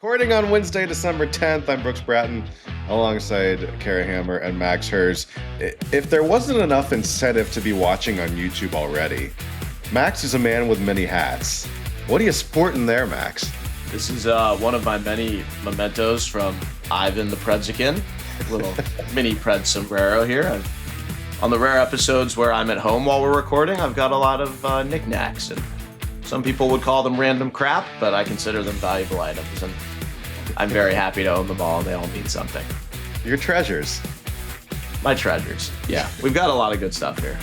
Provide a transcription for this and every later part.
Recording on Wednesday, December 10th, I'm Brooks Bratten alongside Kara Hammer and Max Hers. If there wasn't enough incentive to be watching on YouTube already, Max is a man with many hats. What are you sporting there, Max? This is one of my many mementos from Ivan the Predzican, little mini Pred sombrero here. On the rare episodes where I'm at home while we're recording, I've got a lot of knickknacks, and some people would call them random crap, but I consider them valuable items, and I'm very happy to own them all, and they all mean something. Your treasures. My treasures, yeah. We've got a lot of good stuff here.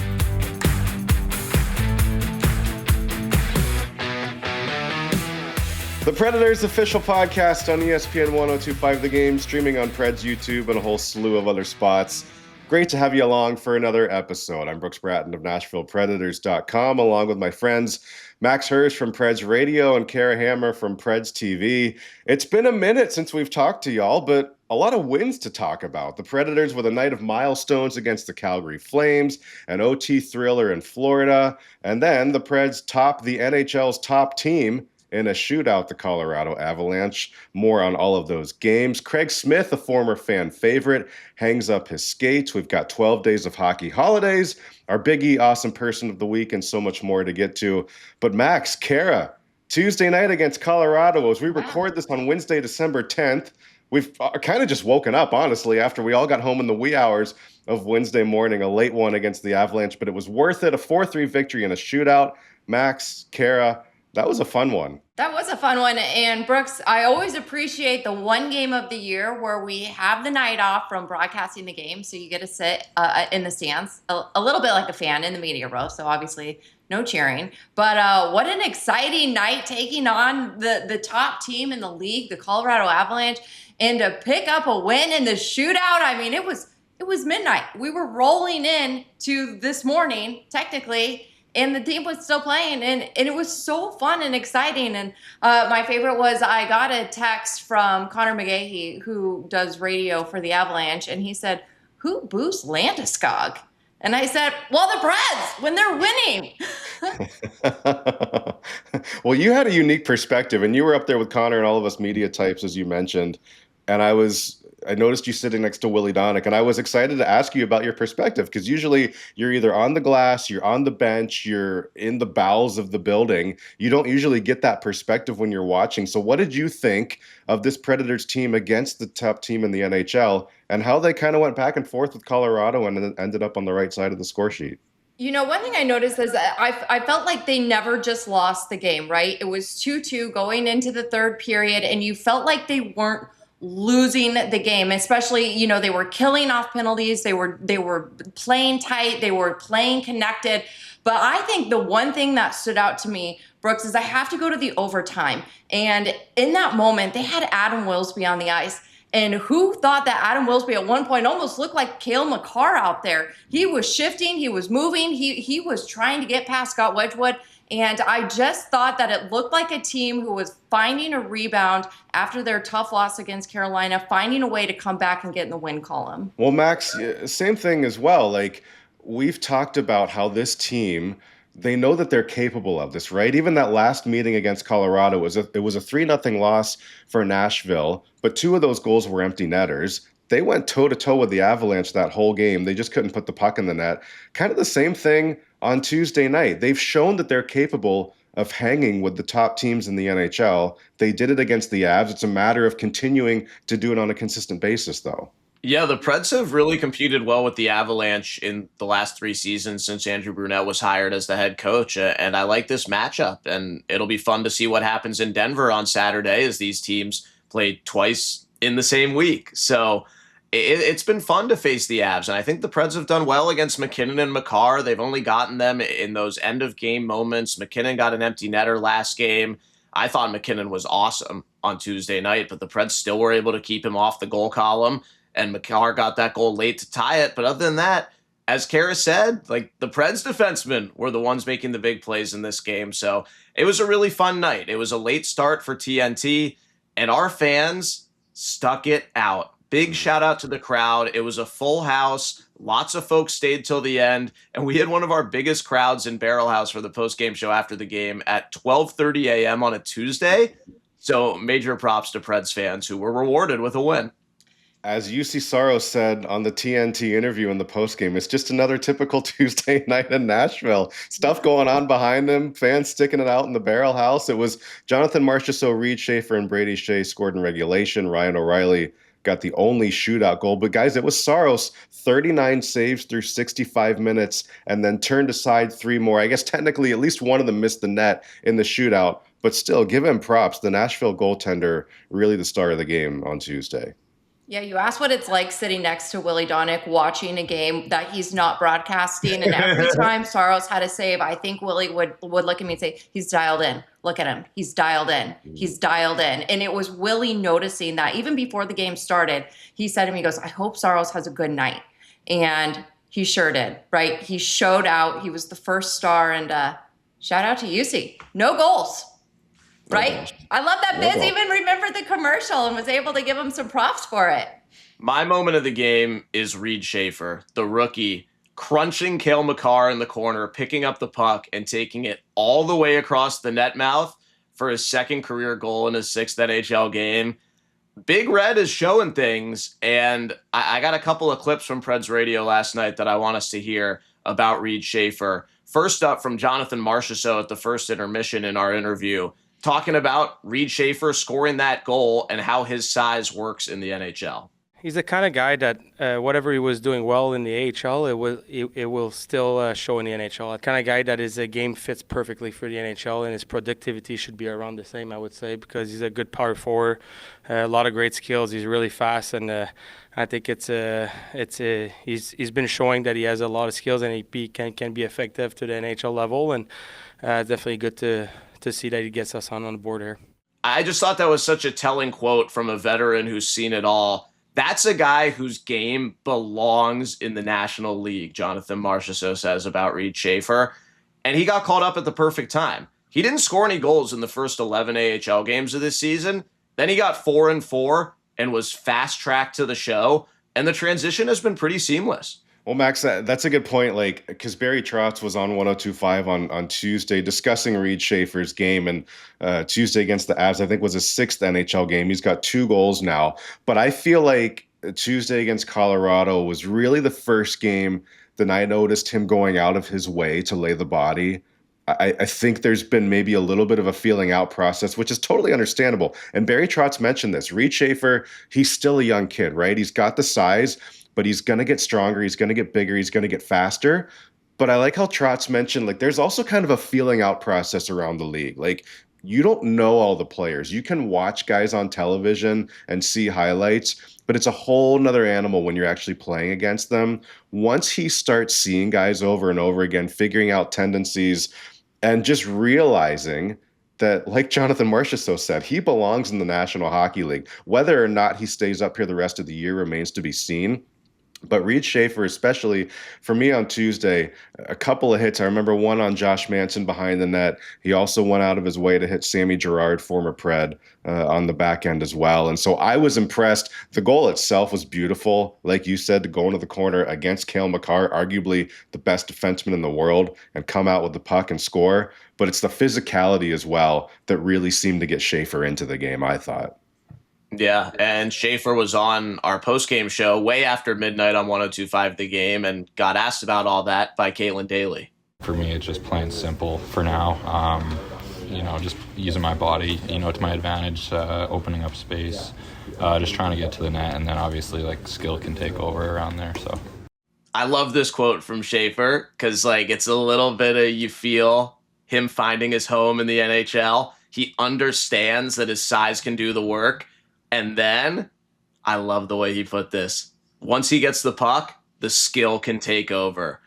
The Predators Official Podcast on ESPN 1025 The Game, streaming on Preds YouTube and a whole slew of other spots. Great to have you along for another episode. I'm Brooks Bratten of NashvillePredators.com, along with my friends Max Hers from Preds Radio and Kara Hammer from Preds TV. It's been a minute since we've talked to y'all, but a lot of wins to talk about. The Predators with a night of milestones against the Calgary Flames, an OT thriller in Florida, and then the Preds top the NHL's top team in a shootout, the Colorado Avalanche. More on all of those games. Craig Smith, a former fan favorite, hangs up his skates. We've got 12 days of hockey holidays, our Biggie Awesome Person of the Week, and so much more to get to. But Max, Kara, Tuesday night against Colorado, as we record this on Wednesday, December 10th, we've kind of just woken up, honestly, after we all got home in the wee hours of Wednesday morning, a late one against the Avalanche, but it was worth it, a 4-3 victory in a shootout. Max, Kara, that was a fun one. That was a fun one. And Brooks, I always appreciate the one game of the year where we have the night off from broadcasting the game. So you get to sit in the stands, a little bit like a fan in the media row. So obviously no cheering. But what an exciting night taking on the top team in the league, the Colorado Avalanche, and to pick up a win in the shootout. I mean, it was midnight. We were rolling in to this morning, technically, and the team was still playing, and it was so fun and exciting. And my favorite was I got a text from Connor McGahey, who does radio for the Avalanche, and he said, "Who boos Landeskog?" And I said, "Well, the Preds, when they're winning." Well, you had a unique perspective, and you were up there with Connor and all of us media types, as you mentioned. And I noticed you sitting next to Willie Donick, and I was excited to ask you about your perspective, because usually you're either on the glass, you're on the bench, you're in the bowels of the building. You don't usually get that perspective when you're watching. So what did you think of this Predators team against the top team in the NHL, and how they kind of went back and forth with Colorado and then ended up on the right side of the score sheet? You know, one thing I noticed is that I felt like they never just lost the game, right? It was 2-2 going into the third period, and you felt like they weren't losing the game, especially, you know, they were killing off penalties. They were playing tight. They were playing connected. But I think the one thing that stood out to me, Brooks, is I have to go to the overtime. And in that moment, they had Adam Wilsby on the ice. And who thought that Adam Wilsby at one point almost looked like Cale Makar out there? He was shifting. He was moving. He was trying to get past Scott Wedgwood. And I just thought that it looked like a team who was finding a rebound after their tough loss against Carolina, finding a way to come back and get in the win column. Well, Max, same thing as well. Like, we've talked about how this team, they know that they're capable of this, right? Even that last meeting against Colorado, it was a 3-0 loss for Nashville, but 2 of those goals were empty netters. They went toe-to-toe with the Avalanche that whole game. They just couldn't put the puck in the net. Kind of the same thing on Tuesday night. They've shown that they're capable of hanging with the top teams in the NHL. They did it against the Avs. It's a matter of continuing to do it on a consistent basis, though. Yeah, the Preds have really competed well with the Avalanche in the last 3 seasons since Andrew Brunette was hired as the head coach. And I like this matchup, and it'll be fun to see what happens in Denver on Saturday, as these teams played twice in the same week. So it's been fun to face the Avs, and I think the Preds have done well against McKinnon and Makar. They've only gotten them in those end-of-game moments. McKinnon got an empty netter last game. I thought McKinnon was awesome on Tuesday night, but the Preds still were able to keep him off the goal column, and Makar got that goal late to tie it. But other than that, as Kara said, like, the Preds defensemen were the ones making the big plays in this game. So it was a really fun night. It was a late start for TNT, and our fans stuck it out. Big shout out to the crowd. It was a full house. Lots of folks stayed till the end, and we had one of our biggest crowds in Barrel House for the post-game show after the game at 12:30 a.m. on a Tuesday. So major props to Preds fans who were rewarded with a win. As UC Saros said on the TNT interview in the postgame, it's just another typical Tuesday night in Nashville. Stuff going on behind them, fans sticking it out in the barrel house. It was Jonathan Marchessault, Reed Schaefer, and Brady Shea scored in regulation. Ryan O'Reilly got the only shootout goal. But guys, it was Saros, 39 saves through 65 minutes, and then turned aside 3 more. I guess technically at least one of them missed the net in the shootout. But still, give him props. The Nashville goaltender, really the star of the game on Tuesday. Yeah, you asked what it's like sitting next to Willie Donick watching a game that he's not broadcasting, and every time Saros had a save, I think Willie would look at me and say, he's dialed in. Look at him. He's dialed in. He's dialed in. And it was Willie noticing that. Even before the game started, he said to me, he goes, I hope Saros has a good night. And he sure did, right? He showed out. He was the first star, and shout out to UC. No goals. Right? I love that Biz even remembered the commercial and was able to give him some props for it. My moment of the game is Reed Schaefer, the rookie, crunching Cale Makar in the corner, picking up the puck and taking it all the way across the net mouth for his second career goal in his 6th NHL game. Big Red is showing things, and I got a couple of clips from Preds Radio last night that I want us to hear about Reed Schaefer. First up from Jonathan Marchessault at the first intermission in our interview, talking about Reed Schaefer scoring that goal and how his size works in the NHL. He's the kind of guy that whatever he was doing well in the AHL, it will still show in the NHL. The kind of guy that his game fits perfectly for the NHL, and his productivity should be around the same, I would say, because he's a good power forward, a lot of great skills. He's really fast, and I think he's been showing that he has a lot of skills and he can be effective to the NHL level, and definitely good to see that he gets us on the board here. I just thought that was such a telling quote from a veteran who's seen it all. That's a guy whose game belongs in the National League, Jonathan Marchessault says about Reed Schaefer. And he got called up at the perfect time. He didn't score any goals in the first 11 AHL games of this season. Then he got 4-4 and was fast-tracked to the show. And the transition has been pretty seamless. Well, Max, that's a good point. Like, because Barry Trotz was on 102.5 on Tuesday discussing Reed Schaefer's game, and Tuesday against the Avs, I think, was his 6th NHL game. He's got 2 goals now. But I feel like Tuesday against Colorado was really the first game that I noticed him going out of his way to lay the body. I think there's been maybe a little bit of a feeling out process, which is totally understandable. And Barry Trotz mentioned this. Reed Schaefer, he's still a young kid, right? He's got the size, but he's going to get stronger. He's going to get bigger. He's going to get faster. But I like how Trotz mentioned, like, there's also kind of a feeling out process around the league. Like, you don't know all the players. You can watch guys on television and see highlights, but it's a whole nother animal when you're actually playing against them. Once he starts seeing guys over and over again, figuring out tendencies, and just realizing that, like Jonathan Marchessault said, he belongs in the National Hockey League. Whether or not he stays up here the rest of the year remains to be seen. But Reed Schaefer, especially for me on Tuesday, a couple of hits. I remember one on Josh Manson behind the net. He also went out of his way to hit Sammy Girard, former Pred, on the back end as well. And so I was impressed. The goal itself was beautiful. Like you said, to go into the corner against Cale Makar, arguably the best defenseman in the world, and come out with the puck and score. But it's the physicality as well that really seemed to get Schaefer into the game, I thought. Yeah, and Schaefer was on our post-game show way after midnight on 102.5 The Game and got asked about all that by Caitlin Daly. For me, it's just plain simple for now. Just using my body, to my advantage, opening up space, just trying to get to the net, and then obviously, skill can take over around there, so. I love this quote from Schaefer because, it's a little bit of you feel him finding his home in the NHL. He understands that his size can do the work. And then, I love the way he put this. Once he gets the puck, the skill can take over.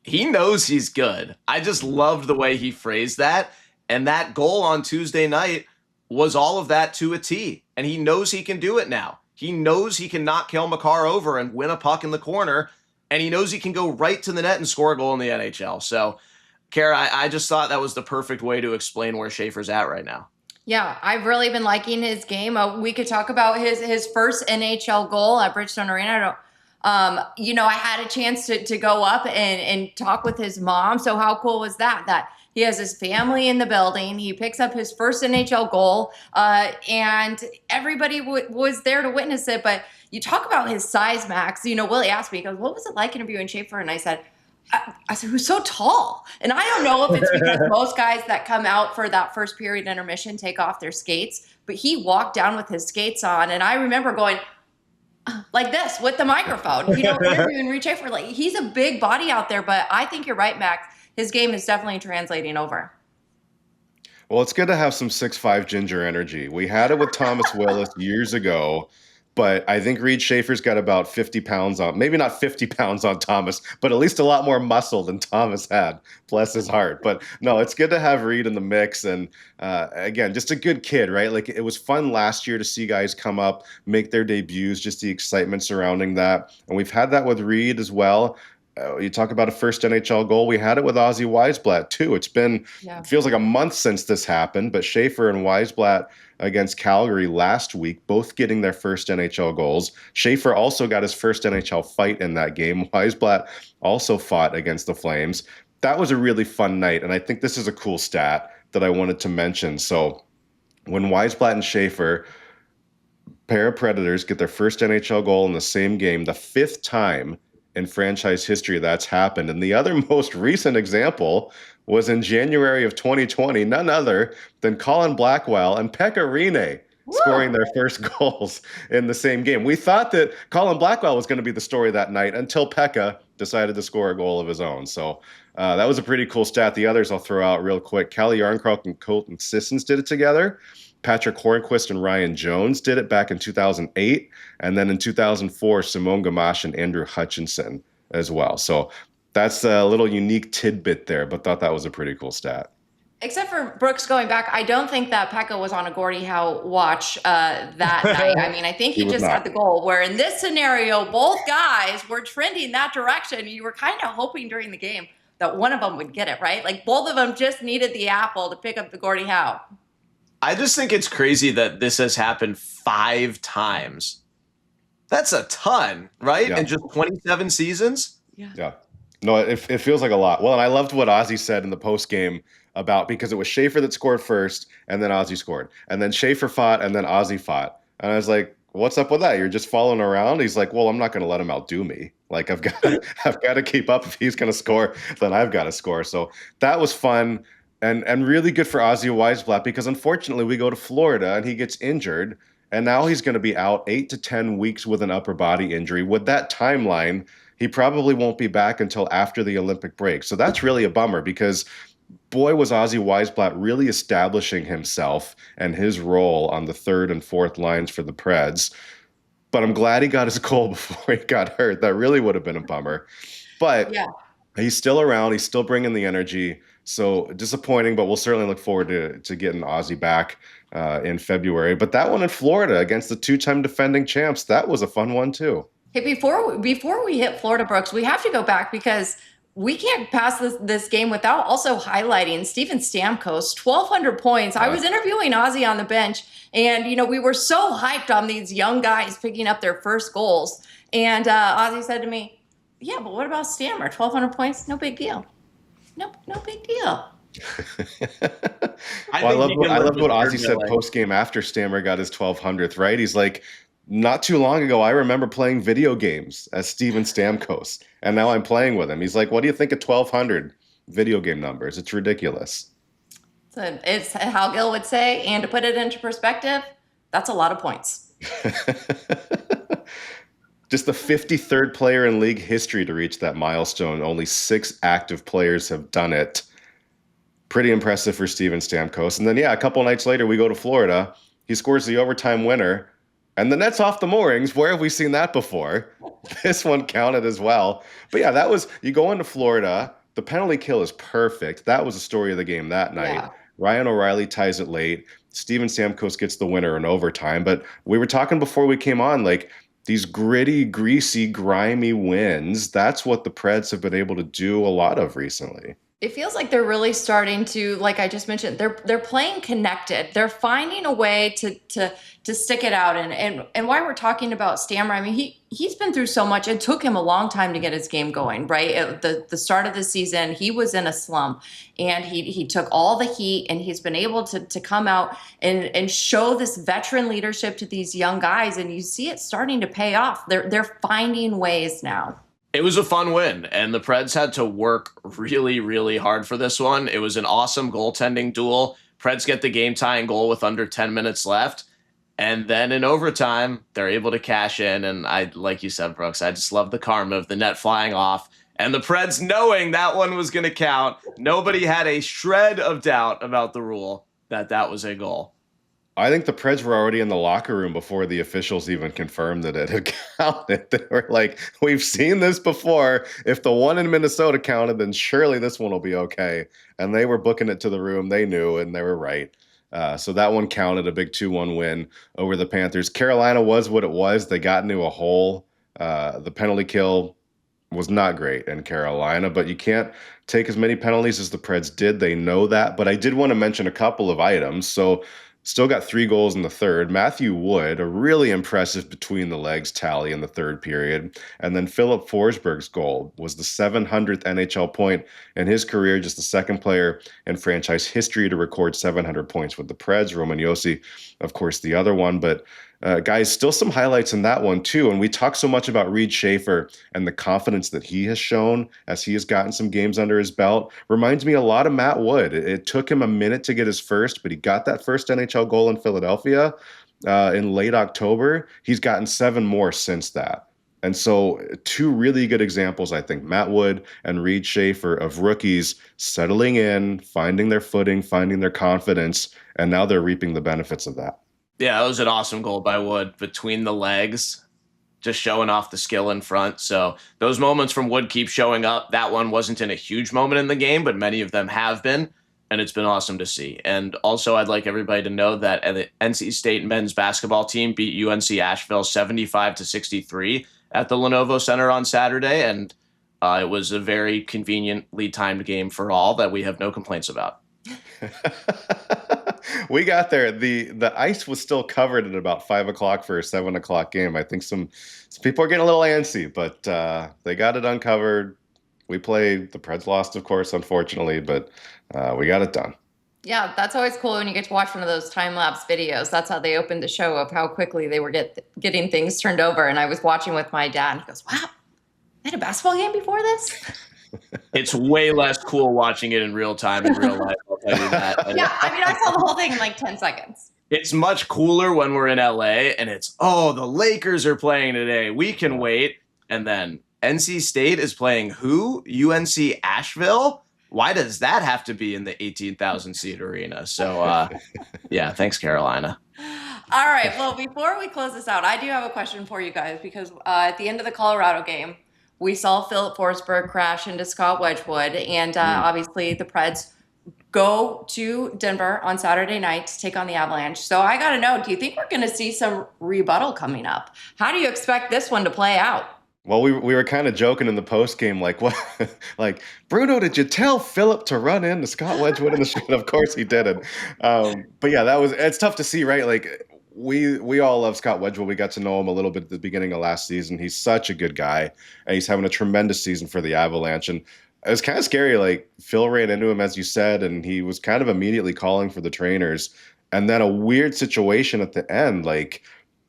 He knows he's good. I just loved the way he phrased that. And that goal on Tuesday night was all of that to a T. And he knows he can do it now. He knows he can knock Cale Makar over and win a puck in the corner. And he knows he can go right to the net and score a goal in the NHL. So, Kara, I just thought that was the perfect way to explain where Schaefer's at right now. Yeah, I've really been liking his game. We could talk about his first NHL goal at Bridgestone Arena. I had a chance to go up and talk with his mom. So how cool was that? That He has his family in the building. He picks up his first NHL goal, and everybody was there to witness it. But you talk about his size, Max. Willie asked me, he goes, "What was it like interviewing Schaefer?" And I said, he was so tall. And I don't know if it's because most guys that come out for that first period intermission take off their skates, but he walked down with his skates on. And I remember going like this with the microphone, interviewing Reed Schaefer. Like, he's a big body out there, but I think you're right, Max. His game is definitely translating over. Well, it's good to have some 6'5" ginger energy. We had it with Thomas Willis years ago, but I think Reed Schaefer's got about 50 pounds on, maybe not 50 pounds on Thomas, but at least a lot more muscle than Thomas had. Bless his heart. But no, it's good to have Reed in the mix. And again, just a good kid, right? Like, it was fun last year to see guys come up, make their debuts, just the excitement surrounding that. And we've had that with Reed as well. You talk about a first NHL goal. We had it with Ozzy Weisblatt too. It feels like a month since this happened, but Schaefer and Weisblatt against Calgary last week, both getting their first NHL goals. Schaefer also got his first NHL fight in that game. Weisblatt also fought against the Flames. That was a really fun night, and I think this is a cool stat that I wanted to mention. So when Weisblatt and Schaefer, pair of Predators, get their first NHL goal in the same game, the fifth time in franchise history that's happened. And the other most recent example was in January of 2020, none other than Colin Blackwell and Pekka Rinne scoring their first goals in the same game. We thought that Colin Blackwell was going to be the story that night until Pekka decided to score a goal of his own. So that was a pretty cool stat. The others I'll throw out real quick. Calle Jarnkrok and Colton Sissons did it together. Patrick Hornquist and Ryan Jones did it back in 2008. And then in 2004, Simone Gamache and Andrew Hutchinson as well. So that's a little unique tidbit there, but thought that was a pretty cool stat. Except for Brooks going back, I don't think that Pekka was on a Gordie Howe watch that night. I mean, I think he just had the goal, where in this scenario, both guys were trending that direction. You were kind of hoping during the game that one of them would get it, right? Like, both of them just needed the apple to pick up the Gordie Howe. I just think it's crazy that this has happened 5 times. That's a ton, right? Yeah. In just 27 seasons? Yeah. No, it feels like a lot. Well, and I loved what Ozzy said in the post game about, because it was Schaefer that scored first and then Ozzy scored. And then Schaefer fought and then Ozzy fought. And I was like, what's up with that? You're just following around? He's like, well, I'm not going to let him outdo me. Like, I've got to keep up. If he's going to score, then I've got to score. So that was fun. And really good for Ozzy Weisblatt, because unfortunately we go to Florida and he gets injured, and now he's going to be out 8 to 10 weeks with an upper body injury. With that timeline, he probably won't be back until after the Olympic break. So that's really a bummer, because boy, was Ozzy Weisblatt really establishing himself and his role on the third and fourth lines for the Preds. But I'm glad he got his goal before he got hurt. That really would have been a bummer. But he's still around. He's still bringing the energy. So disappointing, but we'll certainly look forward to getting Ozzy back in February. But that one in Florida against the 2-time defending champs, that was a fun one too. Hey, before we hit Florida, Brooks, we have to go back, because we can't pass this game without also highlighting Steven Stamkos, 1,200 points. I was interviewing Ozzy on the bench, and we were so hyped on these young guys picking up their first goals. And Ozzy said to me, "Yeah, but what about Stammer? 1,200 points, no big deal." No big deal. I loved what Ozzy said post game after Stammer got his 1,200th. Right? He's like, not too long ago, I remember playing video games as Steven Stamkos, and now I'm playing with him. He's like, what do you think of 1,200 video game numbers? It's ridiculous. So it's how Gil would say, and to put it into perspective, that's a lot of points. Just the 53rd player in league history to reach that milestone. Only 6 active players have done it. Pretty impressive for Steven Stamkos. And then, a couple nights later, we go to Florida. He scores the overtime winner, and the net's off the moorings. Where have we seen that before? This one counted as well. But that was, you go into Florida, the penalty kill is perfect. That was the story of the game that night. Yeah. Ryan O'Reilly ties it late. Steven Stamkos gets the winner in overtime. But we were talking before we came on, like, these gritty, greasy, grimy wins, that's what the Preds have been able to do a lot of recently. It feels like they're really starting to, like I just mentioned, they're playing connected. They're finding a way to stick it out. And why we're talking about Stammer, I mean, he's been through so much. It took him a long time to get his game going, right? At the start of the season, he was in a slump, and he took all the heat, and he's been able to come out and show this veteran leadership to these young guys, and you see it starting to pay off. They're finding ways now. It was a fun win, and the Preds had to work really, really hard for this one. It was an awesome goaltending duel. Preds get the game-tying goal with under 10 minutes left, and then in overtime, they're able to cash in, and like you said, Brooks, I just love the karma of the net flying off, and the Preds knowing that one was going to count. Nobody had a shred of doubt about the rule that was a goal. I think the Preds were already in the locker room before the officials even confirmed that it had counted. They were like, we've seen this before. If the one in Minnesota counted, then surely this one will be okay. And they were booking it to the room. They knew, and they were right. So that one counted, a big 2-1 win over the Panthers. Carolina was what it was. They got into a hole. The penalty kill was not great in Carolina, but you can't take as many penalties as the Preds did. They know that. But I did want to mention a couple of items. So still got 3 goals in the third. Matthew Wood, a really impressive between the legs tally in the third period. And then Philip Forsberg's goal was the 700th NHL point in his career, just the second player in franchise history to record 700 points with the Preds. Roman Josi, of course, the other one. But guys, still some highlights in that one too. And we talk so much about Reed Schaefer and the confidence that he has shown as he has gotten some games under his belt. Reminds me a lot of Matt Wood. It took him a minute to get his first, but he got that first NHL goal in Philadelphia in late October. He's gotten 7 more since that. And so 2 really good examples, I think, Matt Wood and Reed Schaefer, of rookies settling in, finding their footing, finding their confidence, and now they're reaping the benefits of that. Yeah, that was an awesome goal by Wood between the legs, just showing off the skill in front. So those moments from Wood keep showing up. That one wasn't in a huge moment in the game, but many of them have been, and it's been awesome to see. And also, I'd like everybody to know that the NC State men's basketball team beat UNC Asheville 75-63 at the Lenovo Center on Saturday, and it was a very conveniently timed game for all that we have no complaints about. We got there. The ice was still covered at about 5 o'clock for a 7 o'clock game. I think some people are getting a little antsy, but they got it uncovered. We played. The Preds lost, of course, unfortunately, but we got it done. Yeah, that's always cool when you get to watch one of those time-lapse videos. That's how they opened the show, of how quickly they were getting things turned over. And I was watching with my dad, and he goes, wow, they had a basketball game before this? It's way less cool watching it in real time in real life, I'll tell you that. And Yeah, I mean, I saw the whole thing in like 10 seconds. it's much cooler when we're in LA and it's, oh, the Lakers are playing today. We can wait. And then NC State is playing who? UNC Asheville? Why does that have to be in the 18,000 seat arena? So, yeah, thanks, Carolina. All right. Well, before we close this out, I do have a question for you guys, because at the end of the Colorado game, we saw Philip Forsberg crash into Scott Wedgwood, and obviously the Preds go to Denver on Saturday night to take on the Avalanche. So I got to know, do you think we're going to see some rebuttal coming up? How do you expect this one to play out? Well, we were kind of joking in the post game, like, what, like, Bruno, did you tell Philip to run into Scott Wedgwood in the shot? Of course he didn't. But yeah, it's tough to see, right? Like, we all love Scott Wedgwood. We got to know him a little bit at the beginning of last season. He's such a good guy, and he's having a tremendous season for the Avalanche. And it was kind of scary. Like, Phil ran into him, as you said, and he was kind of immediately calling for the trainers. And then a weird situation at the end, like,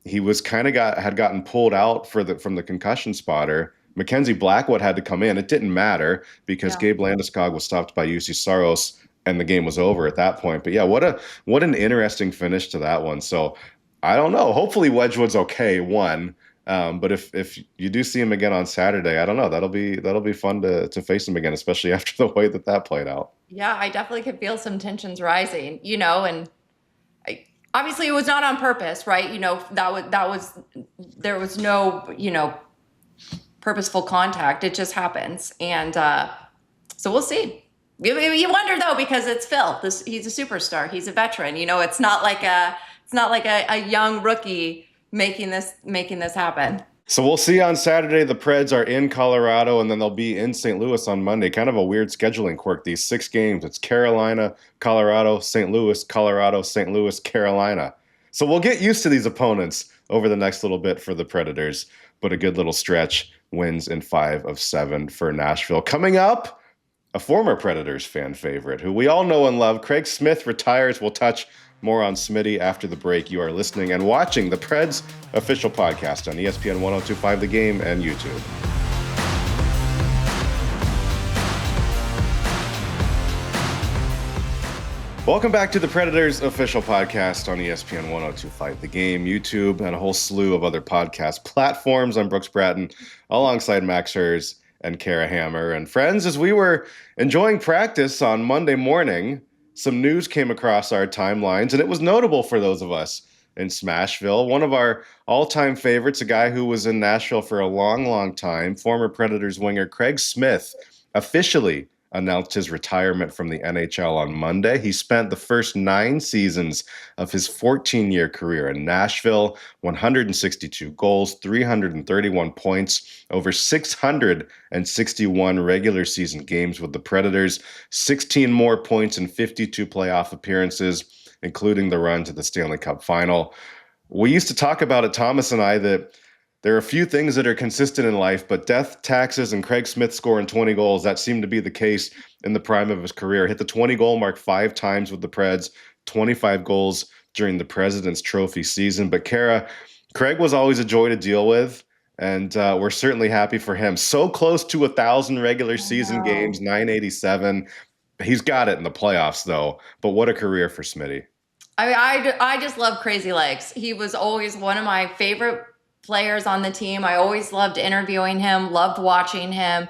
he was kind of had gotten pulled out from the concussion spotter. Mackenzie Blackwood had to come in. It didn't matter because Gabe Landeskog was stopped by UC Saros, and the game was over at that point. But yeah, what an interesting finish to that one. So I don't know. Hopefully Wedgwood's okay. But if you do see him again on Saturday, I don't know. That'll be fun to face him again, especially after the way that played out. Yeah, I definitely could feel some tensions rising. And obviously it was not on purpose, right? There was no purposeful contact. It just happens, and so we'll see. You wonder though, because it's Phil. He's a superstar. He's a veteran. It's not like a young rookie making this happen. So we'll see on Saturday. The Preds are in Colorado, and then they'll be in St. Louis on Monday. Kind of a weird scheduling quirk. These 6 games. It's Carolina, Colorado, St. Louis, Colorado, St. Louis, Carolina. So we'll get used to these opponents over the next little bit for the Predators, but a good little stretch. Wins in 5 of 7 for Nashville. Coming up, a former Predators fan favorite who we all know and love. Craig Smith retires. We'll touch more on Smitty after the break. You are listening and watching the Preds Official Podcast on ESPN 1025 The Game and YouTube. Welcome back to the Predators Official Podcast on ESPN 1025 The Game, YouTube, and a whole slew of other podcast platforms. I'm Brooks Bratten, alongside Max Herz and Kara Hammer. And friends, as we were enjoying practice on Monday morning, some news came across our timelines, and it was notable for those of us in Smashville. One of our all-time favorites, a guy who was in Nashville for a long, long time, former Predators winger Craig Smith, officially announced his retirement from the NHL on Monday. He spent the first 9 seasons of his 14-year career in Nashville, 162 goals, 331 points, over 661 regular season games with the Predators, 16 more points in 52 playoff appearances, including the run to the Stanley Cup final. We used to talk about it, Thomas and I, that there are a few things that are consistent in life, but death, taxes, and Craig Smith scoring 20 goals, that seemed to be the case in the prime of his career. Hit the 20-goal mark 5 times with the Preds, 25 goals during the President's Trophy season. But Kara, Craig was always a joy to deal with, and we're certainly happy for him. So close to 1,000 regular season games, 987. He's got it in the playoffs, though. But what a career for Smitty. I mean, I just love Crazy Legs. He was always one of my favorite players on the team. I always loved interviewing him, loved watching him.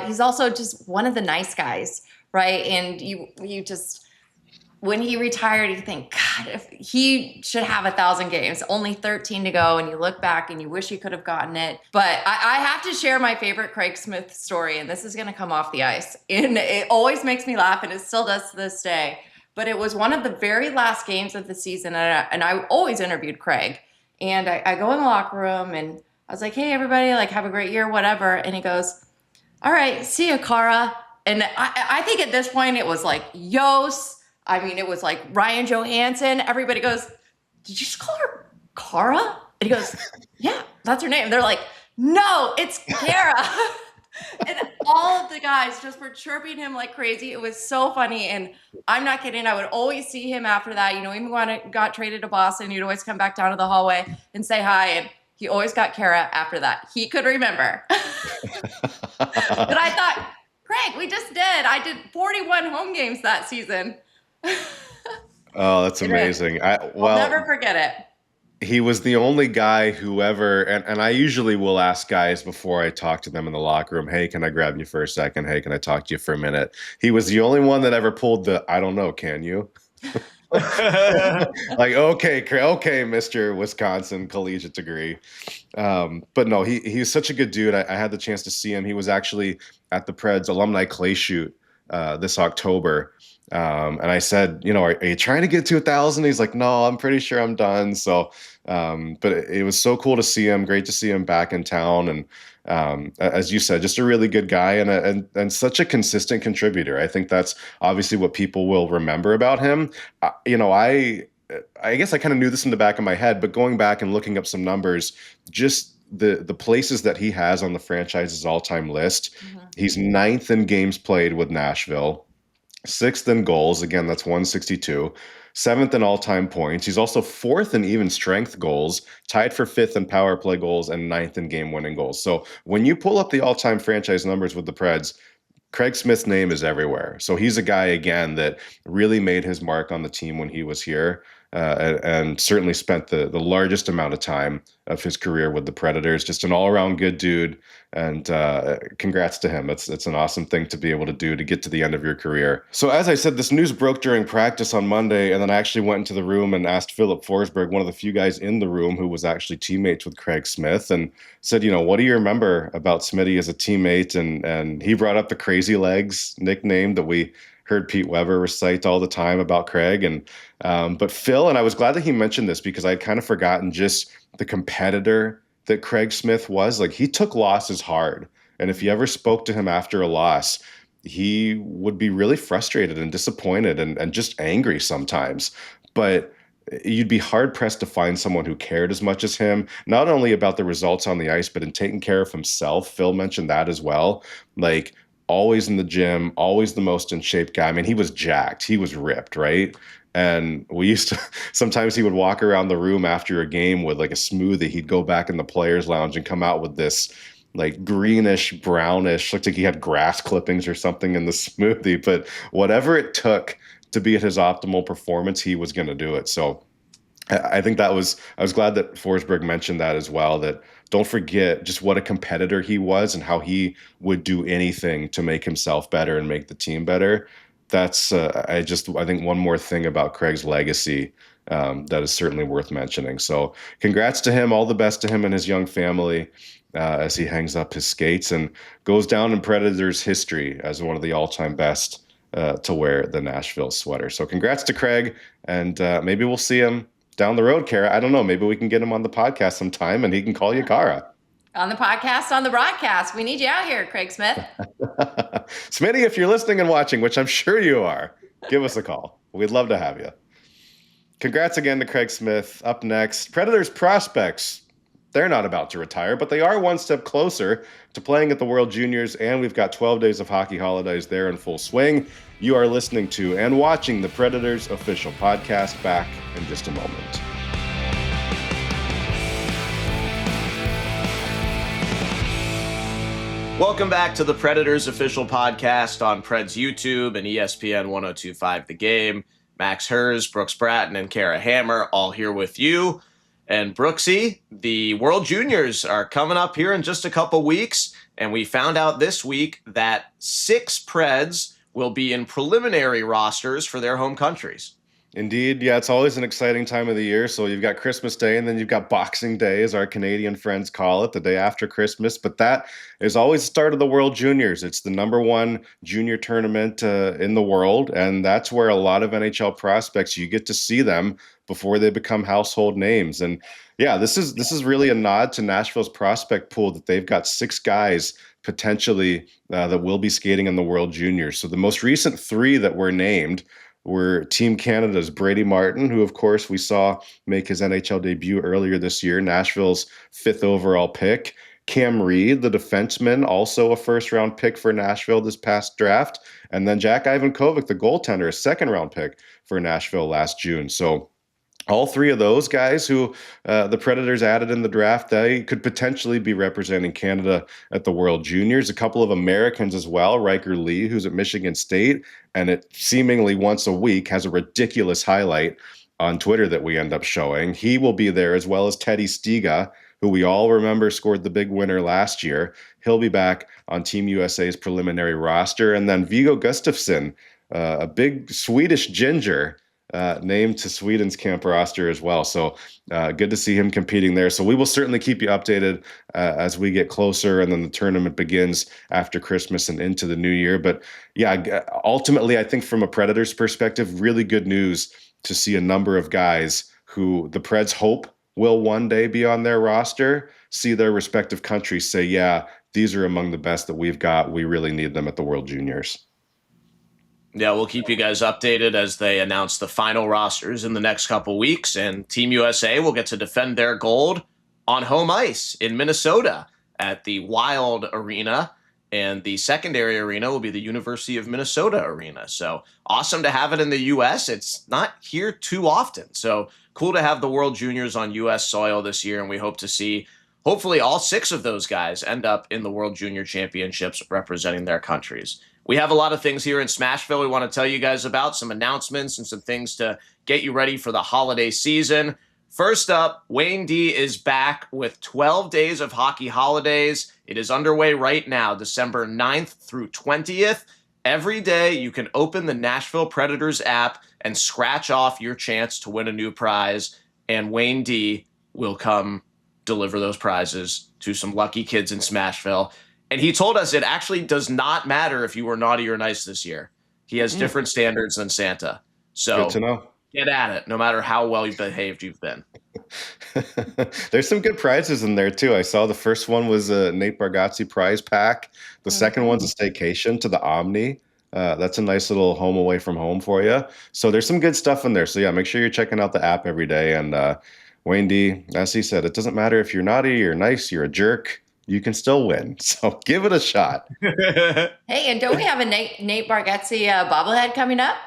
He's also just one of the nice guys, right? And you just, when he retired, you think, God, if he should have 1,000 games, only 13 to go. And you look back and you wish he could have gotten it. But I have to share my favorite Craig Smith story, and this is going to come off the ice. And it always makes me laugh, and it still does to this day. But it was one of the very last games of the season, and I always interviewed Craig. And I go in the locker room, and I was like, hey, everybody, like, have a great year, whatever. And he goes, all right, see ya, Kara. And I think at this point it was like Yost. I mean, it was like Ryan Johansson. Everybody goes, did you just call her Kara? And he goes, yeah, that's her name. They're like, no, it's Kara. And all of the guys just were chirping him like crazy. It was so funny. And I'm not kidding. I would always see him after that. You know, even when I got traded to Boston, he'd always come back down to the hallway and say hi. And he always got Kara after that. He could remember. But I thought, Craig, we just did. I did 41 home games that season. Oh, that's amazing. I'll never forget it. He was the only guy who ever, and I usually will ask guys before I talk to them in the locker room, hey, can I grab you for a second? Hey, can I talk to you for a minute? He was the only one that ever pulled the, I don't know, can you? Like, okay, Mr. Wisconsin collegiate degree. But no, he's such a good dude. I had the chance to see him. He was actually at the Preds alumni clay shoot this October. And I said, you know, are you trying to get to 1,000? He's like, no, I'm pretty sure I'm done. So, but it was so cool to see him. Great to see him back in town. And as you said, just a really good guy and such a consistent contributor. I think that's obviously what people will remember about him. You know, I guess I kind of knew this in the back of my head, but going back and looking up some numbers, just the places that he has on the franchise's all-time list, he's 9th in games played with Nashville, 6th in goals. Again, that's 162. 7th in all-time points. He's also 4th in even strength goals, tied for 5th in power play goals, and 9th in game-winning goals. So when you pull up the all-time franchise numbers with the Preds, Craig Smith's name is everywhere. So he's a guy, again, that really made his mark on the team when he was here, and certainly spent the largest amount of time of his career with the Predators. Just an all-around good dude, and congrats to him. It's an awesome thing to be able to do to get to the end of your career. So as I said, this news broke during practice on Monday, and then I actually went into the room and asked Philip Forsberg, one of the few guys in the room who was actually teammates with Craig Smith, and said, you know, what do you remember about Smitty as a teammate? And he brought up the Crazy Legs nickname that we heard Pete Weber recite all the time about Craig. And but Phil, and I was glad that he mentioned this because I'd kind of forgotten just the competitor that Craig Smith was. Like, he took losses hard. And if you ever spoke to him after a loss, he would be really frustrated and disappointed and just angry sometimes. But you'd be hard pressed to find someone who cared as much as him, not only about the results on the ice, but in taking care of himself. Phil mentioned that as well. Like, always in the gym, always the most in shape guy. I mean, he was jacked. He was ripped, right? And we used to, sometimes he would walk around the room after a game with like a smoothie. He'd go back in the players' lounge and come out with this like greenish, brownish, looked like he had grass clippings or something in the smoothie. But whatever it took to be at his optimal performance, he was going to do it. So I think I was glad that Forsberg mentioned that as well, that don't forget just what a competitor he was and how he would do anything to make himself better and make the team better. That's I think one more thing about Craig's legacy that is certainly worth mentioning. So congrats to him. All the best to him and his young family as he hangs up his skates and goes down in Predators history as one of the all-time best to wear the Nashville sweater. So congrats to Craig, and maybe we'll see him down the road, Kara. I don't know. Maybe we can get him on the podcast sometime and he can call you Kara. On the podcast, on the broadcast. We need you out here, Craig Smith. Smitty, if you're listening and watching, which I'm sure you are, give us a call. We'd love to have you. Congrats again to Craig Smith. Up next, Predators prospects. They're not about to retire, but they are one step closer to playing at the World Juniors, and we've got 12 days of hockey holidays there in full swing. You are listening to and watching the Predators Official Podcast. Back in just a moment. Welcome back to the Predators Official Podcast on Preds YouTube and ESPN 1025 The Game. Max Herz, Brooks Bratten, and Kara Hammer all here with you. And Brooksy, the World Juniors are coming up here in just a couple weeks, and we found out this week that 6 Preds will be in preliminary rosters for their home countries. Indeed. Yeah, it's always an exciting time of the year. So you've got Christmas Day, and then you've got Boxing Day, as our Canadian friends call it, the day after Christmas. But that is always the start of the World Juniors. It's the #1 junior tournament in the world, and that's where a lot of NHL prospects, you get to see them before they become household names. And yeah, this is really a nod to Nashville's prospect pool that they've got 6 guys potentially that will be skating in the World Juniors. So the most recent 3 that were named were Team Canada's Brady Martin, who, of course, we saw make his NHL debut earlier this year, Nashville's 5th overall pick. Cam Reed, the defenseman, also a first-round pick for Nashville this past draft. And then Jack Ivankovic, the goaltender, a second-round pick for Nashville last June. So all 3 of those guys who the Predators added in the draft, they could potentially be representing Canada at the World Juniors. A couple of Americans as well, Riker Lee, who's at Michigan State, and it seemingly once a week has a ridiculous highlight on Twitter that we end up showing. He will be there, as well as Teddy Stiga, who we all remember scored the big winner last year. He'll be back on Team USA's preliminary roster. And then Viggo Gustafsson, a big Swedish ginger, named to Sweden's camp roster as well. So good to see him competing there. So we will certainly keep you updated as we get closer, and then the tournament begins after Christmas and into the new year. But yeah, ultimately, I think from a Predators perspective, really good news to see a number of guys who the Preds hope will one day be on their roster, see their respective countries say, yeah, these are among the best that we've got. We really need them at the World Juniors. Yeah, we'll keep you guys updated as they announce the final rosters in the next couple weeks. And Team USA will get to defend their gold on home ice in Minnesota at the Wild Arena. And the secondary arena will be the University of Minnesota Arena. So awesome to have it in the U.S. It's not here too often. So cool to have the World Juniors on U.S. soil this year. And we hope to see, hopefully, all 6 of those guys end up in the World Junior Championships representing their countries. We have a lot of things here in Smashville we want to tell you guys about, some announcements and some things to get you ready for the holiday season. First up, Wayne D is back with 12 days of hockey holidays. It is underway right now, December 9th through 20th. Every day you can open the Nashville Predators app and scratch off your chance to win a new prize, and Wayne D will come deliver those prizes to some lucky kids in Smashville. And he told us it actually does not matter if you were naughty or nice this year. He has different standards than Santa. So good to know. Get at it, no matter how well you've behaved you've been. There's some good prizes in there too. I saw the first one was a Nate Bargatze prize pack. The second one's a staycation to the Omni. That's a nice little home away from home for you. So there's some good stuff in there. So yeah, make sure you're checking out the app every day. And Wayne D, as he said, it doesn't matter if you're naughty, you're nice, you're a jerk. You can still win. So give it a shot. Hey, and don't we have a Nate Bargatze bobblehead coming up?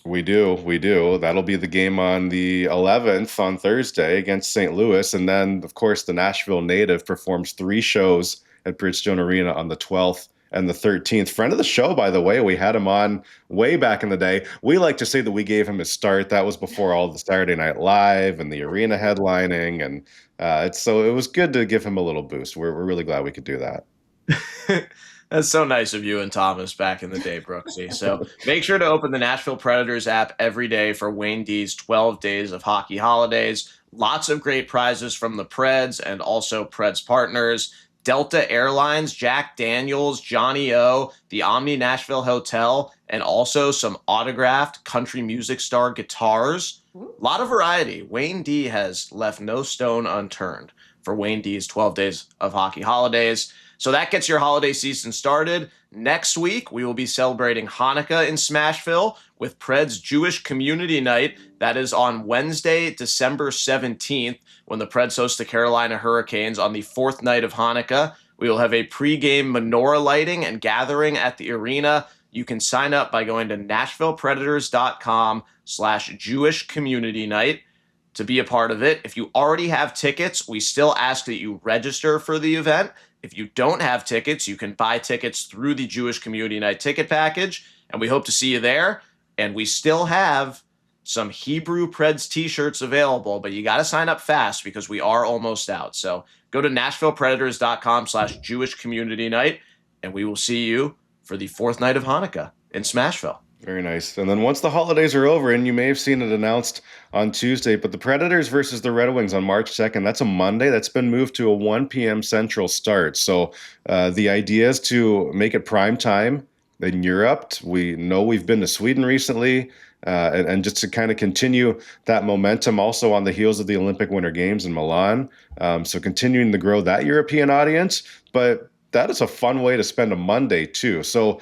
We do. That'll be the game on the 11th on Thursday against St. Louis. And then, of course, the Nashville native performs 3 shows at Bridgestone Arena on the 12th and the 13th. Friend of the show, by the way. We had him on way back in the day. We like to say that we gave him his start. That was before all the Saturday Night Live and the arena headlining. And so it was good to give him a little boost. We're really glad we could do that. That's so nice of you and Thomas back in the day, Brooksy. So make sure to open the Nashville Predators app every day for Wayne D's 12 Days of Hockey Holidays. Lots of great prizes from the Preds and also Preds partners. Delta Airlines, Jack Daniels, Johnny O, the Omni Nashville Hotel, and also some autographed country music star guitars. A lot of variety. Wayne D has left no stone unturned for Wayne D's 12 Days of Hockey Holidays. So that gets your holiday season started. Next week, we will be celebrating Hanukkah in Smashville with Preds Jewish Community Night. That is on Wednesday, December 17th, when the Preds host the Carolina Hurricanes on the 4th night of Hanukkah. We will have a pregame menorah lighting and gathering at the arena. You can sign up by going to NashvillePredators.com/Jewish Community Night to be a part of it. If you already have tickets, we still ask that you register for the event. If you don't have tickets, you can buy tickets through the Jewish Community Night ticket package, and we hope to see you there. And we still have some Hebrew Preds t-shirts available, but you got to sign up fast because we are almost out. So go to NashvillePredators.com/Jewish Community Night, and we will see you for the 4th night of Hanukkah in Smashville. Very nice. And then once the holidays are over, and you may have seen it announced on Tuesday, but the Predators versus the Red Wings on March 2nd, that's a Monday. That's been moved to a 1 p.m. Central start. So the idea is to make it prime time in Europe. We know we've been to Sweden recently, and just to kind of continue that momentum also on the heels of the Olympic Winter Games in Milan. So continuing to grow that European audience. But that is a fun way to spend a Monday too. So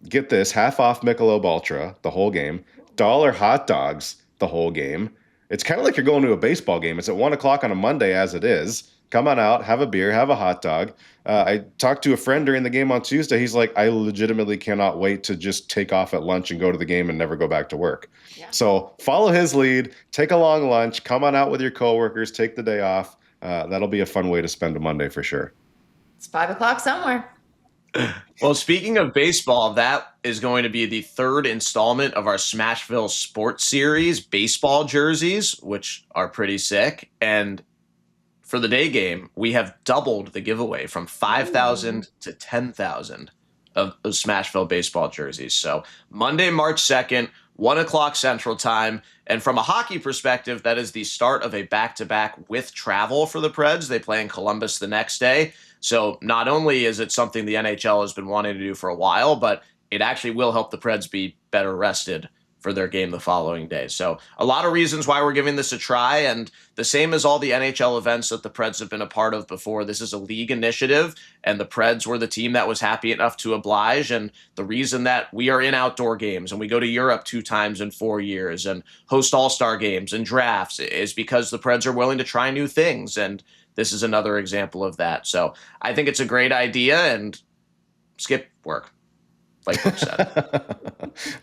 get this, half off Michelob Ultra the whole game, $1 hot dogs the whole game. It's kind of like you're going to a baseball game. It's at 1 o'clock on a Monday as it is. Come on out, have a beer, have a hot dog. I talked to a friend during the game on Tuesday. He's like, I legitimately cannot wait to just take off at lunch and go to the game and never go back to work. Yeah. So follow his lead, take a long lunch, come on out with your coworkers, take the day off. That'll be a fun way to spend a Monday for sure. It's 5 o'clock somewhere. Well, speaking of baseball, that is going to be the 3rd installment of our Smashville Sports Series baseball jerseys, which are pretty sick. And for the day game, we have doubled the giveaway from 5,000 to 10,000 of Smashville baseball jerseys. So Monday, March 2nd, 1 o'clock Central Time. And from a hockey perspective, that is the start of a back-to-back with travel for the Preds. They play in Columbus the next day. So not only is it something the NHL has been wanting to do for a while, but it actually will help the Preds be better rested for their game the following day. So a lot of reasons why we're giving this a try, and the same as all the NHL events that the Preds have been a part of before. This is a league initiative, and the Preds were the team that was happy enough to oblige. And the reason that we are in outdoor games and we go to Europe 2 times in 4 years and host all-star games and drafts is because the Preds are willing to try new things, and this is another example of that. So I think it's a great idea, and skip work, like Brooke said.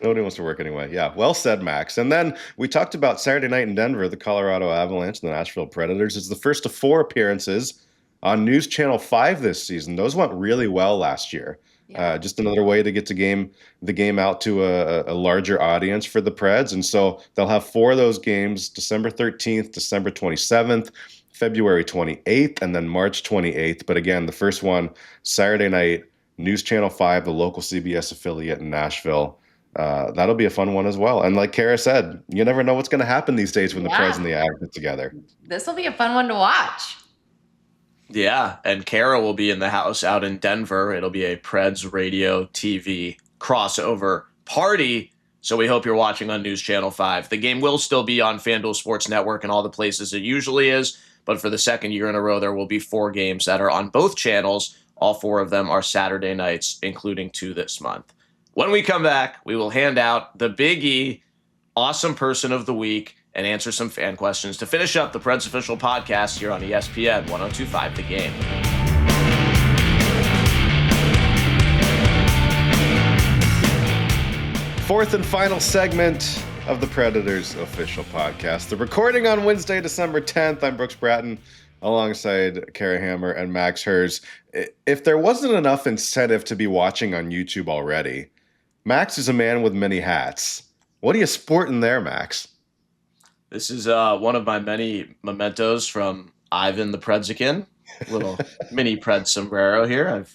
Nobody wants to work anyway. Yeah, well said, Max. And then we talked about Saturday night in Denver, the Colorado Avalanche and the Nashville Predators. It's the first of 4 appearances on News Channel 5 this season. Those went really well last year. Yeah. Just another way to get the game out to a larger audience for the Preds. And so they'll have 4 of those games, December 13th, December 27th, February 28th, and then March 28th. But again, the first one, Saturday night, News Channel 5, the local CBS affiliate in Nashville. That'll be a fun one as well. And like Kara said, you never know what's going to happen these days when the Preds and the Avs get together. This will be a fun one to watch. Yeah, and Kara will be in the house out in Denver. It'll be a Preds radio TV crossover party So we hope you're watching on News Channel 5. The game will still be on FanDuel Sports Network and all the places it usually is, but for the second year in a row, there will be 4 games that are on both channels. All 4 of them are Saturday nights, including 2 this month. When we come back, we will hand out the Big E Awesome Person of the Week and answer some fan questions to finish up the Preds Official Podcast here on ESPN 102.5 The Game. Fourth and final segment of the Predators Official Podcast. The recording on Wednesday, December 10th. I'm Brooks Bratten alongside Kara Hammer and Max Herz. If there wasn't enough incentive to be watching on YouTube already, Max is a man with many hats. What are you sporting there, Max? This is one of my many mementos from Ivan the Predzikin. Little mini Pred sombrero here.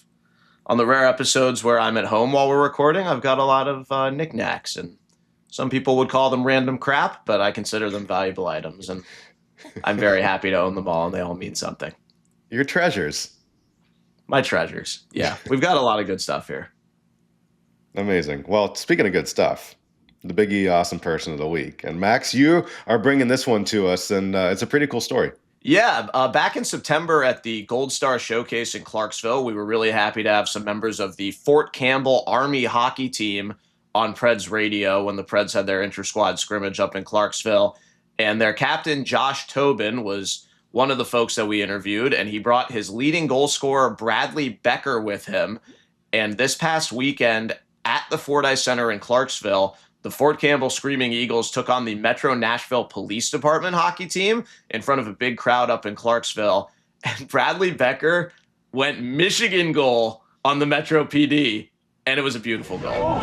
On the rare episodes where I'm at home while we're recording, I've got a lot of knickknacks, and some people would call them random crap, but I consider them valuable items, and I'm very happy to own them all, and they all mean something. Your treasures. My treasures. Yeah, we've got a lot of good stuff here. Amazing. Well, speaking of good stuff, the Big E Awesome Person of the Week. And Max, you are bringing this one to us, and it's a pretty cool story. Yeah, back in September at the Gold Star Showcase in Clarksville, we were really happy to have some members of the Fort Campbell Army hockey team on Preds radio when the Preds had their inter-squad scrimmage up in Clarksville. And their captain, Josh Tobin, was one of the folks that we interviewed, and he brought his leading goal scorer, Bradley Becker, with him. And this past weekend at the Fordyce Center in Clarksville, the Fort Campbell Screaming Eagles took on the Metro Nashville Police Department hockey team in front of a big crowd up in Clarksville. And Bradley Becker went Michigan goal on the Metro PD, and it was a beautiful goal.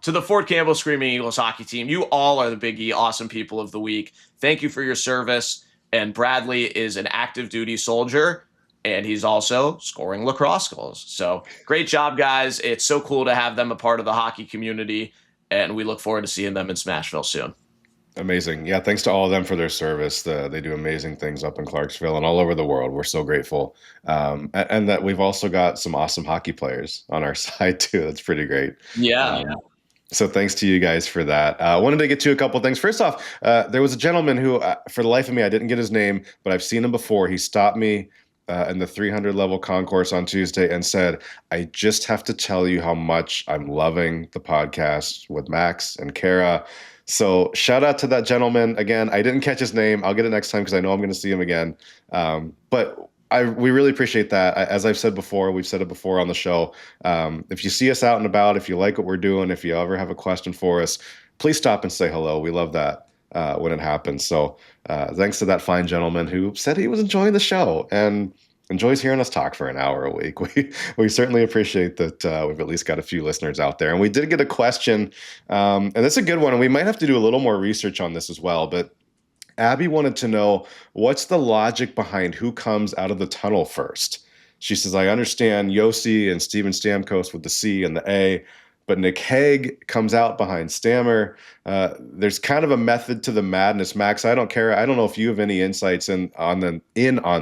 To the Fort Campbell Screaming Eagles hockey team, you all are the Big E Awesome People of the Week. Thank you for your service. And Bradley is an active duty soldier, and he's also scoring lacrosse goals. So great job, guys. It's so cool to have them a part of the hockey community, and we look forward to seeing them in Smashville soon. Amazing. Yeah, thanks to all of them for their service. They do amazing things up in Clarksville and all over the world. We're so grateful. And that we've also got some awesome hockey players on our side, too. That's pretty great. Yeah. So thanks to you guys for that. I wanted to get to a couple things. First off, there was a gentleman who, for the life of me, I didn't get his name, but I've seen him before. He stopped me in the 300 level concourse on Tuesday and said, I just have to tell you how much I'm loving the podcast with Max and Kara. So shout out to that gentleman. Again, I didn't catch his name. I'll get it next time because I know I'm going to see him again. But we really appreciate that. As I've said before, we've said it before on the show. If you see us out and about, if you like what we're doing, if you ever have a question for us, please stop and say hello. We love that when it happens. So thanks to that fine gentleman who said he was enjoying the show and enjoys hearing us talk for an hour a week. We certainly appreciate that we've at least got a few listeners out there. And we did get a question, and that's a good one. And we might have to do a little more research on this as well. But Abby wanted to know, what's the logic behind who comes out of the tunnel first? She says, I understand Yossi and Steven Stamkos with the C and the A, but Nick Hague comes out behind Stammer. There's kind of a method to the madness. Max, I don't care. I don't know if you have any insights on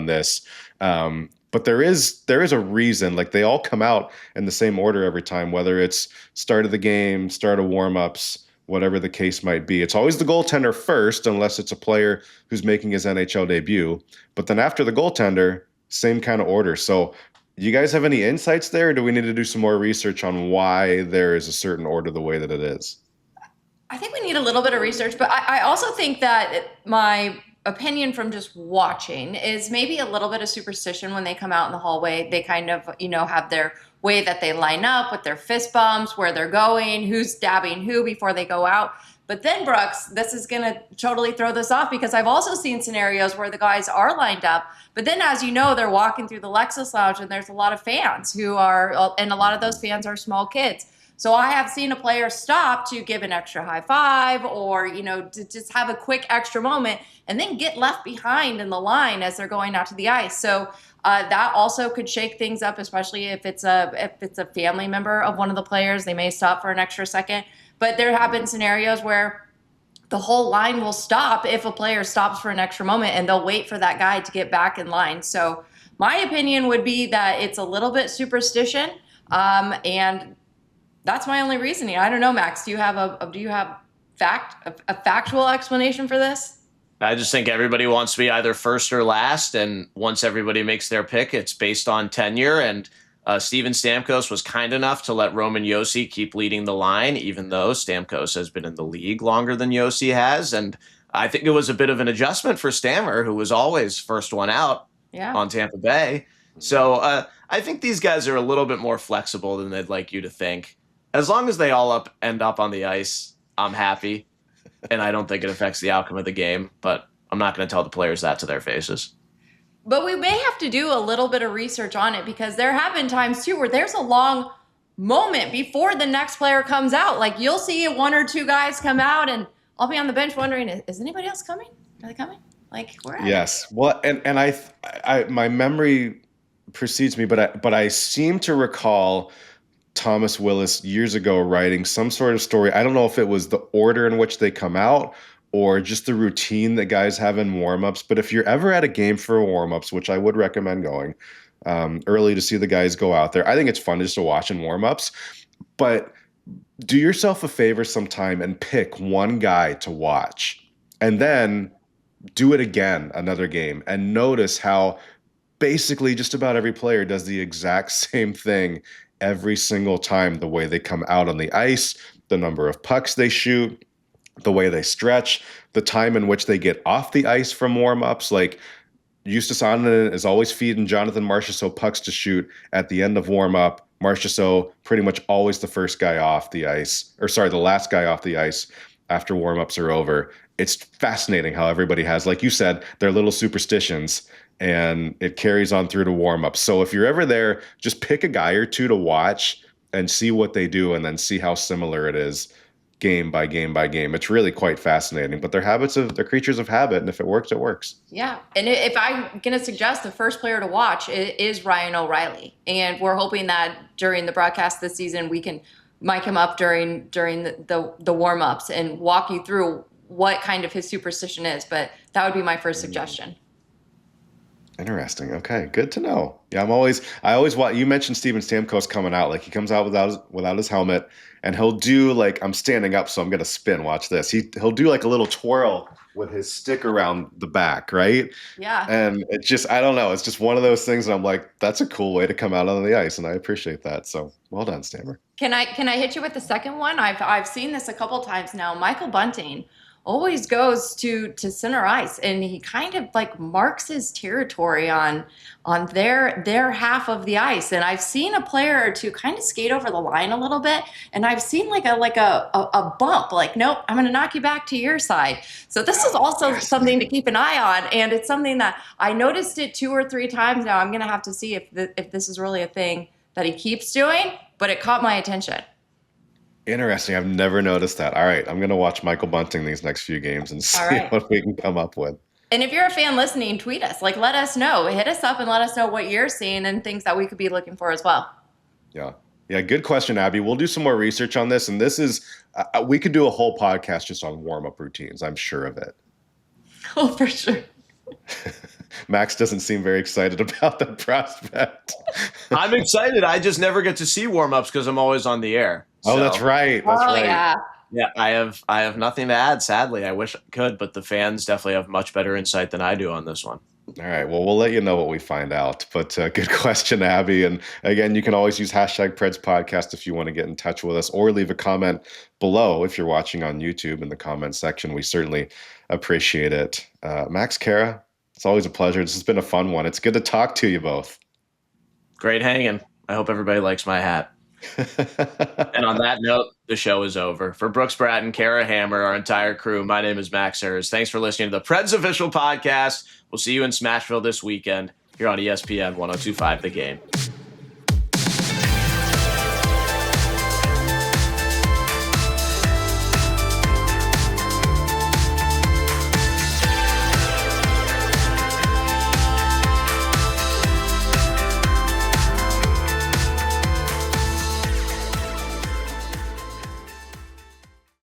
this, but there is a reason. Like, they all come out in the same order every time, whether it's start of the game, start of warmups, whatever the case might be. It's always the goaltender first, unless it's a player who's making his NHL debut. But then after the goaltender, same kind of order. So you guys have any insights there? Or do we need to do some more research on why there is a certain order the way that it is? I think we need a little bit of research, but I also think that my opinion from just watching is maybe a little bit of superstition when they come out in the hallway. They kind of, have their way that they line up with their fist bumps, where they're going, who's dabbing who before they go out. But then, Brooks, this is going to totally throw this off, because I've also seen scenarios where the guys are lined up, but then, as you know, they're walking through the Lexus Lounge and there's a lot of fans and a lot of those fans are small kids. So I have seen a player stop to give an extra high five or, to just have a quick extra moment and then get left behind in the line as they're going out to the ice. So that also could shake things up, especially if it's a family member of one of the players. They may stop for an extra second. But there have been scenarios where the whole line will stop if a player stops for an extra moment, and they'll wait for that guy to get back in line. So my opinion would be that it's a little bit superstition, and That's my only reasoning. I don't know, Max. Do you have a factual explanation for this? I just think everybody wants to be either first or last, and once everybody makes their pick, it's based on tenure. And Steven Stamkos was kind enough to let Roman Josi keep leading the line, even though Stamkos has been in the league longer than Josi has. And I think it was a bit of an adjustment for Stammer, who was always first one out on Tampa Bay. So I think these guys are a little bit more flexible than they'd like you to think. As long as they all end up on the ice, I'm happy. And I don't think it affects the outcome of the game, but I'm not going to tell the players that to their faces. But we may have to do a little bit of research on it, because there have been times too where there's a long moment before the next player comes out. Like, you'll see one or two guys come out, and I'll be on the bench wondering, is anybody else coming? Are they coming? Like, where are Yes. Well, and I my memory precedes me, but I seem to recall Thomas Willis years ago writing some sort of story. I don't know if it was the order in which they come out or just the routine that guys have in warmups. But if you're ever at a game for warmups, which I would recommend going early to see the guys go out there, I think it's fun just to watch in warmups. But do yourself a favor sometime and pick one guy to watch, and then do it again another game, and notice how basically just about every player does the exact same thing every single time. The way they come out on the ice, the number of pucks they shoot, the way they stretch, the time in which they get off the ice from warm-ups. Like, Justus Annunen is always feeding Jonathan Marchessault pucks to shoot at the end of warm-up. Marchessault pretty much always the first guy off the ice, the last guy off the ice after warm-ups are over. It's fascinating how everybody has, like you said, their little superstitions, and it carries on through to warm-up. So if you're ever there, just pick a guy or two to watch and see what they do, and then see how similar it is game by game by game. It's really quite fascinating. But they're creatures of habit, and if it works, it works. Yeah. And if I'm going to suggest the first player to watch, it is Ryan O'Reilly. And we're hoping that during the broadcast this season, we can mic him up during the warm-ups and walk you through what kind of his superstition is. But that would be my first suggestion. Interesting. Okay, good to know. Yeah, I always want. You mentioned Steven Stamkos coming out. Like, he comes out without his helmet, and he'll do, like, I'm standing up, so I'm gonna spin. Watch this. He'll do like a little twirl with his stick around the back, right? Yeah. And it just, I don't know. It's just one of those things that I'm like, that's a cool way to come out on the ice, and I appreciate that. So well done, Stammer. Can I hit you with the second one? I've seen this a couple times now. Michael Bunting always goes to center ice, and he kind of like marks his territory on their half of the ice. And I've seen a player or two kind of skate over the line a little bit, and I've seen like a bump, like, nope, I'm going to knock you back to your side. So this is also something to keep an eye on, and it's something that I noticed it 2 or 3 times now. I'm going to have to see if this is really a thing that he keeps doing, but it caught my attention. Interesting. I've never noticed that. All right, I'm going to watch Michael Bunting these next few games and see what we can come up with. And if you're a fan listening, tweet us. Like, let us know. Hit us up and let us know what you're seeing and things that we could be looking for as well. Yeah, good question, Abby. We'll do some more research on this. And this is, we could do a whole podcast just on warm-up routines. I'm sure of it. Oh, for sure. Max doesn't seem very excited about the prospect. I'm excited. I just never get to see warm-ups because I'm always on the air. Oh, that's right. That's right. Yeah. Yeah, I have nothing to add, sadly. I wish I could, but the fans definitely have much better insight than I do on this one. All right. Well, we'll let you know what we find out. But good question, Abby. And again, you can always use hashtag Preds Podcast if you want to get in touch with us, or leave a comment below if you're watching on YouTube in the comment section. We certainly appreciate it. Max, Kara, it's always a pleasure. This has been a fun one. It's good to talk to you both. Great hanging. I hope everybody likes my hat. And on that note, the show is over. For Brooks Bratten, Kara Hammer, our entire crew, my name is Max Harris. Thanks for listening to the Preds Official Podcast. We'll see you in Smashville this weekend here on ESPN 102.5 The Game.